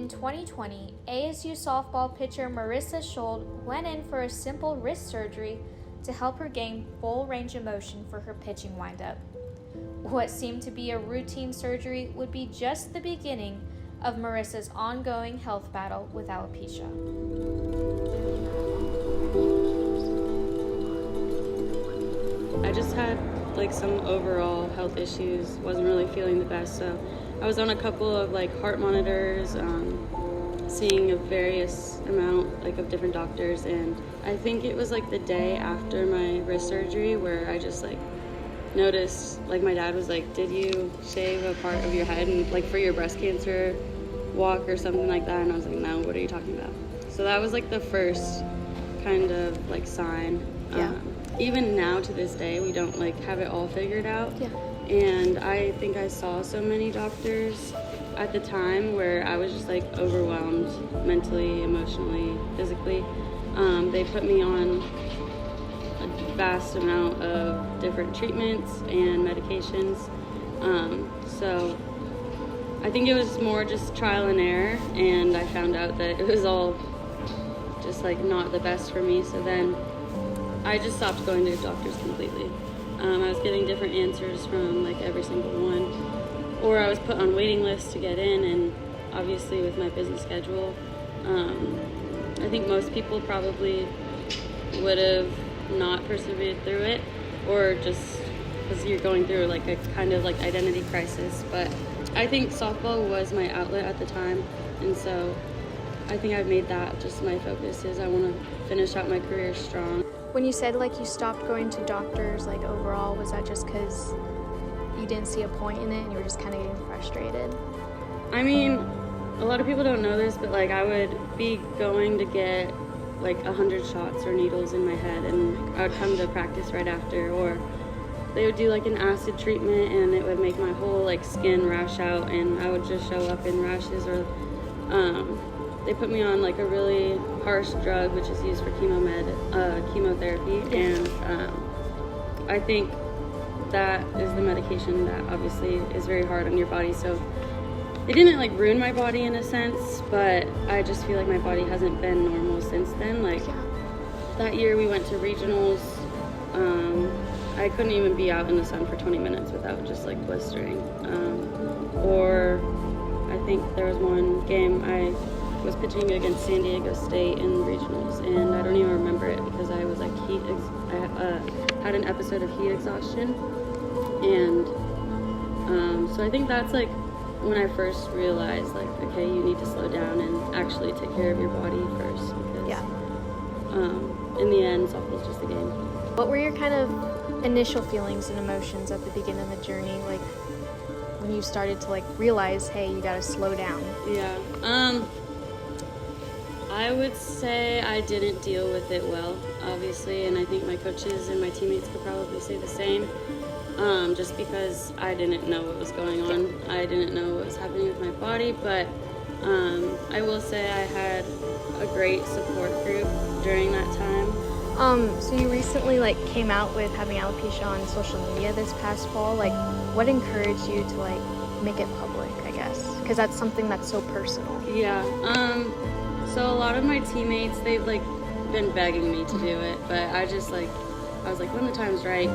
In 2020, ASU softball pitcher Marissa Schuld went in for a simple wrist surgery to help her gain full range of motion for her pitching windup. What seemed to be a routine surgery would be just the beginning of Marissa's ongoing health battle with alopecia. I just had some overall health issues, wasn't really feeling the best, so I was on a couple of heart monitors, seeing a various amount of different doctors, and I think it was the day after my wrist surgery where I just noticed, my dad was did you shave a part of your head and for your breast cancer walk or something like that, and I was no, what are you talking about? So that was the first kind of sign. Yeah. Even now to this day, we don't have it all figured out. Yeah. And I think I saw so many doctors at the time where I was just overwhelmed mentally, emotionally, physically. They put me on a vast amount of different treatments and medications. So I think it was more just trial and error, and I found out that it was all just not the best for me. So then I just stopped going to doctors completely. I was getting different answers from every single one, or I was put on waiting lists to get in, and obviously with my busy schedule, I think most people probably would have not persevered through it, or just because you're going through a kind of identity crisis. But I think softball was my outlet at the time, and so I think I've made that just my focus, is I want to finish out my career strong. When you said you stopped going to doctors overall, was that just because you didn't see a point in it and you were just kind of getting frustrated? I mean, a lot of people don't know this, but I would be going to get 100 shots or needles in my head, and I would come to practice right after, or they would do an acid treatment and it would make my whole skin rash out, and I would just show up in rashes, or they put me on a really harsh drug which is used for chemotherapy, and I think that is the medication that obviously is very hard on your body. So it didn't ruin my body in a sense, but I just feel my body hasn't been normal since then. That year we went to regionals, I couldn't even be out in the sun for 20 minutes without just blistering. Or I think there was one game I was pitching against San Diego State in regionals, and I don't even remember it because I was I had an episode of heat exhaustion, and so I think that's when I first realized okay, you need to slow down and actually take care of your body first, because in the end, softball's just a game. What were your kind of initial feelings and emotions at the beginning of the journey, when you started to realize, hey, you gotta slow down? Yeah. I would say I didn't deal with it well, obviously, and I think my coaches and my teammates could probably say the same, just because I didn't know what was going on. I didn't know what was happening with my body, but I will say I had a great support group during that time. So you recently came out with having alopecia on social media this past fall. What encouraged you to make it public, I guess? Because that's something that's so personal. Yeah. So a lot of my teammates, they've been begging me to do it, but I just I was when the time's right,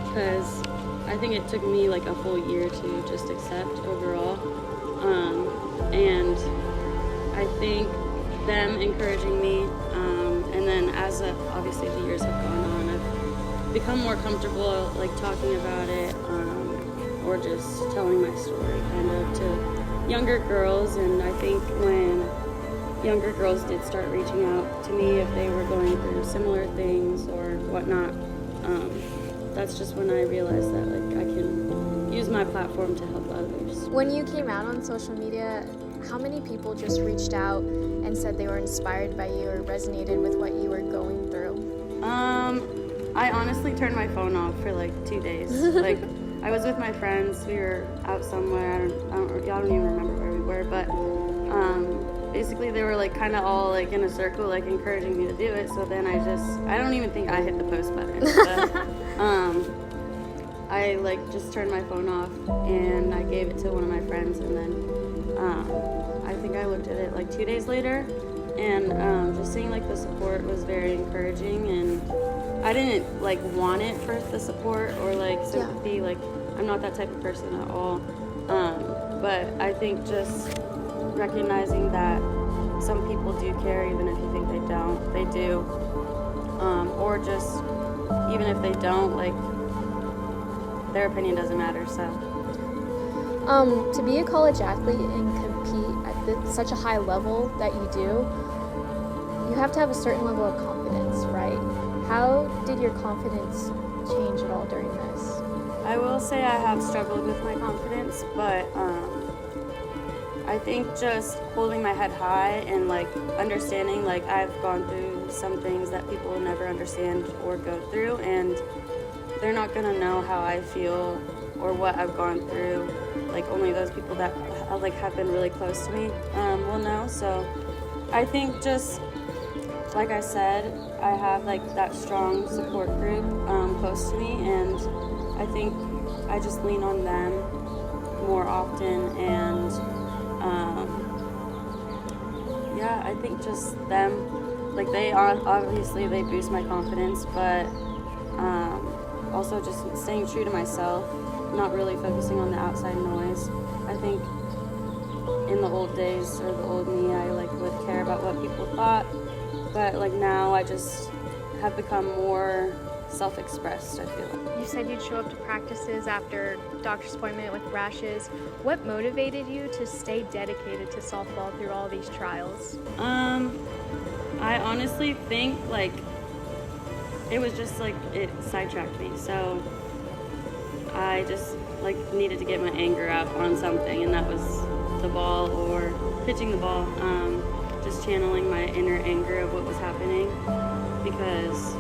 because I think it took me a full year to just accept overall, and I think them encouraging me, and then as obviously the years have gone on, I've become more comfortable talking about it, or just telling my story kind of to younger girls. And I think when younger girls did start reaching out to me if they were going through similar things or whatnot, that's just when I realized that I can use my platform to help others. When you came out on social media, how many people just reached out and said they were inspired by you or resonated with what you were going through? I honestly turned my phone off for 2 days. I was with my friends, we were out somewhere, I don't even remember where we were, but basically they were kind of all in a circle encouraging me to do it. So then I don't even think I hit the post button, but I just turned my phone off and I gave it to one of my friends, and then I think think I looked at it like 2 days later, and just seeing like the support was very encouraging, and I didn't like want it for the support or like sympathy. Like I'm not that type of person at all. But I think just recognizing that some people do care, even if you think they don't, they do. Or just even if they don't, like their opinion doesn't matter. So. To be a college athlete and compete at such a high level that you do, you have to have a certain level of confidence, right? How did your confidence change at all during this? I will say I have struggled with my confidence, but I think just holding my head high and like understanding like I've gone through some things that people will never understand or go through, and they're not gonna know how I feel or what I've gone through. Like only those people that like have been really close to me will know. So I think just like I said, I have like that strong support group close to me, and I think I just lean on them more often. And yeah, I think just them, like they are obviously they boost my confidence, but also just staying true to myself, not really focusing on the outside noise. I think in the old days or the old me, I like would care about what people thought, but like now I just have become more self-expressed, I feel like. You said you'd show up to practices after doctor's appointment with rashes. What motivated you to stay dedicated to softball through all these trials? I honestly think like it was just like it sidetracked me. So I just like needed to get my anger out on something, and that was the ball or pitching the ball. Just channeling my inner anger of what was happening, because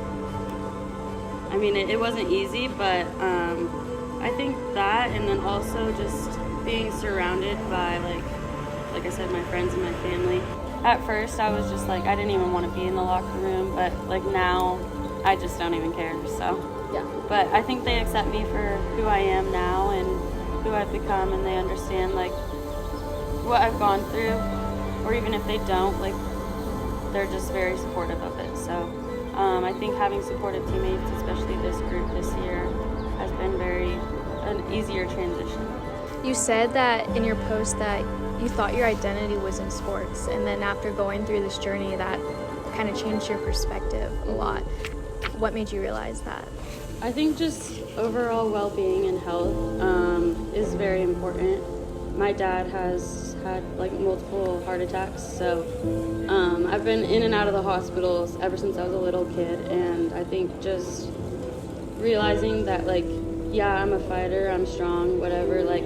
I mean it wasn't easy, but I think that, and then also just being surrounded by like I said, my friends and my family. At first I was just like I didn't even want to be in the locker room, but like now I just don't even care. So Yeah. but I think they accept me for who I am now and who I've become, and they understand like what I've gone through, or even if they don't, like they're just very supportive of it. So I think having supportive teammates, especially this group this year, has been an easier transition. You said that in your post that you thought your identity was in sports, and then after going through this journey that kind of changed your perspective a lot. What made you realize that? I think just overall well-being and health is very important. My dad has had like multiple heart attacks, so I've been in and out of the hospitals ever since I was a little kid, and I think just realizing that like, yeah, I'm a fighter, I'm strong, whatever, like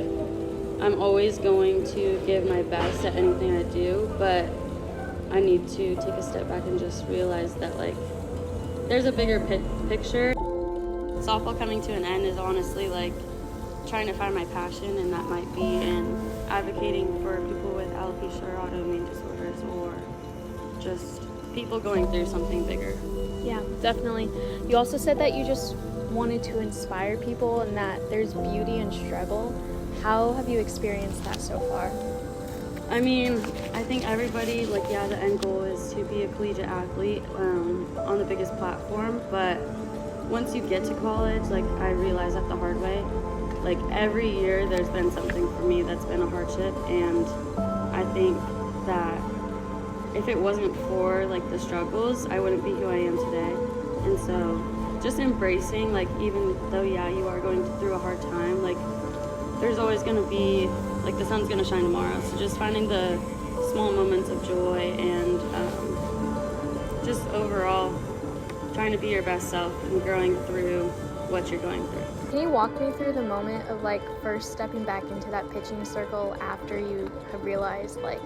I'm always going to give my best at anything I do, but I need to take a step back and just realize that like there's a bigger picture. Softball coming to an end is honestly like trying to find my passion, and that might be in advocating for people with alopecia or autoimmune disorders, or just people going through something bigger. Yeah, definitely. You also said that you just wanted to inspire people and that there's beauty in struggle. How have you experienced that so far? I mean, I think everybody, like, yeah, the end goal is to be a collegiate athlete on the biggest platform, but once you get to college, like, I realized that the hard way. Like, every year there's been something for me that's been a hardship, and I think that if it wasn't for, like, the struggles, I wouldn't be who I am today. And so just embracing, like, even though, yeah, you are going through a hard time, like, there's always going to be, like, the sun's going to shine tomorrow. So just finding the small moments of joy and just overall trying to be your best self and growing through what you're going through. Can you walk me through the moment of, like, first stepping back into that pitching circle after you have realized, like,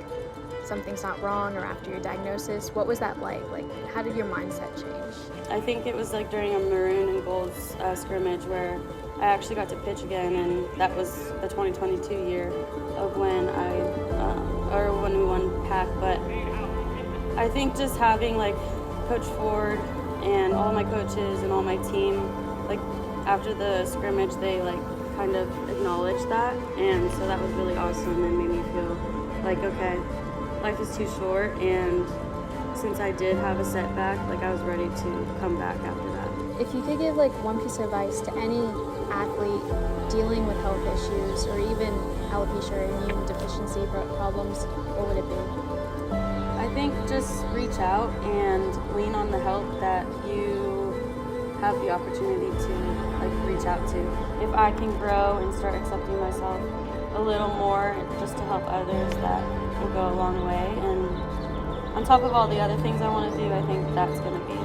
something's not wrong, or after your diagnosis? What was that like? Like, how did your mindset change? I think it was, like, during a maroon and golds scrimmage where I actually got to pitch again, and that was the 2022 year of when when we won PAC. But I think just having, like, Coach Ford and all my coaches and all my team, like, after the scrimmage, they, like, kind of acknowledged that, and so that was really awesome and made me feel like, okay, life is too short, and since I did have a setback, like I was ready to come back after that. If you could give like one piece of advice to any athlete dealing with health issues or even alopecia or immune deficiency problems, what would it be? I think just reach out and lean on the help that you have the opportunity to like reach out to. If I can grow and start accepting myself a little more just to help others, that will go a long way. And on top of all the other things I want to do, I think that's going to be